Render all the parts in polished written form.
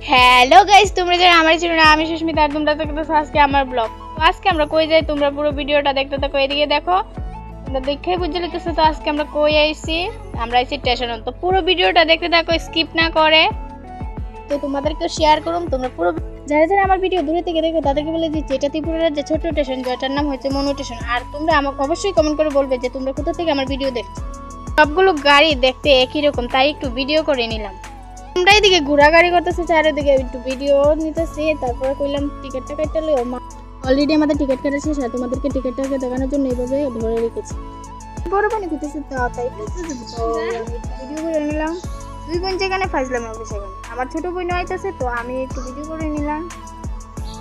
Hello guys, তোমরা যারা আমার চ্যানেলে আমি সুস্মিতা আর তোমরা দেখতেছো আজকে আমার ব্লগ। তো আজকে আমরা কই যাই তোমরা পুরো ভিডিওটা দেখতে থাকো। এদিকে দেখো, তোমরা দেখেই বুঝে লিতেছো। তো আজকে আমরা কই আইছি, আমরা আইছি স্টেশন। তো পুরো ভিডিওটা দেখতে থাকো স্কিপ না করে। তো তোমাদেরকে শেয়ার করুম, তোমরা পুরো যারা যারা আমার ভিডিও দূরে থেকে দেখো তাদেরকে বলে দিচ্ছি এটা ত্রিপুরার যে ছোট স্টেশন, যেটার নাম হচ্ছে মনু স্টেশন। আর তোমরা আমাকে অবশ্যই কমেন্ট করে বলবে যে তোমরা কোথা থেকে আমার ভিডিও দেখছো। সবগুলো গাড়ি দেখতে একই রকম, তাই একটু ভিডিও করে নিলাম। আমরা এদিকে ঘোরাঘুরি করতেছি, চারিদিকে একটু ভিডিও নিতেছি। তারপরে কইলাম টিকিটটা কাটতে লইও। অলরেডি আমাদের টিকিট কাটা শেষ, আর তোমাদেরকে টিকিটটাকে দেখানোর জন্য এইভাবে ধরে রেখেছি। বড় পানি খুঁজতেছি তো তাই ভিডিও করে নিলাম। দুই বোন যেখানে ফাজলাম হবে সেখানে আমার ছোট বোন আইতেছে, তো আমি একটু ভিডিও করে নিলাম।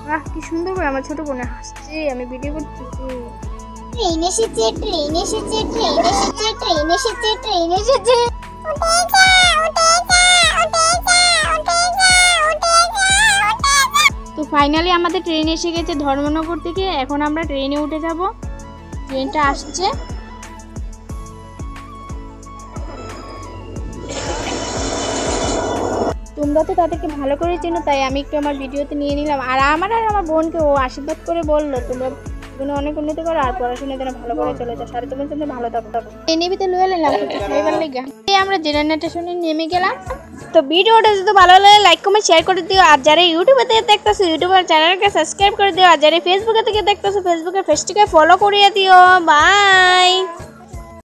বাহ, কি সুন্দর করে আমার ছোট বোনে হাসছে, আমি ভিডিও করতেছি। ট্রেন এসেছে, ট্রেন এসেছে, ট্রেন এসেছে, ট্রেন এসেছে, ট্রেন এসেছে। তো ফাইনালি আমাদের ট্রেন এসে গেছে ধর্মনগর থেকে। এখন আমরা ট্রেনে উঠে যাব, ট্রেনটা আসছে। তোমরা তো তাদেরকে ভালো করে চেনো, তাই আমি একটু আমার ভিডিওতে নিয়ে নিলাম। আর আমার বোনকে ও আশীর্বাদ করে বললো তোমরা জীবনে অনেক উন্নতি করো আর পড়াশোনা যেন ভালো করে চলে যাও, সারা তোমার জন্য ভালো থাকো। ট্রেনে লুয়ে নিলাম খাইবার লেগে। আমরা জেনারেল স্টেশনে নেমে গেলাম। তো ভিডিওটা যদি ভালো লাগে লাইক কমেন্ট শেয়ার করে দিও। আর যারা ইউটিউবে থেকে দেখতেছো ইউটিউবের চ্যানেলকে সাবস্ক্রাইব করে দিও। আর যারা ফেসবুকে থেকে দেখতেছো ফেসবুকের পেজটিকে ফলো করিয়ে দিও। বাই।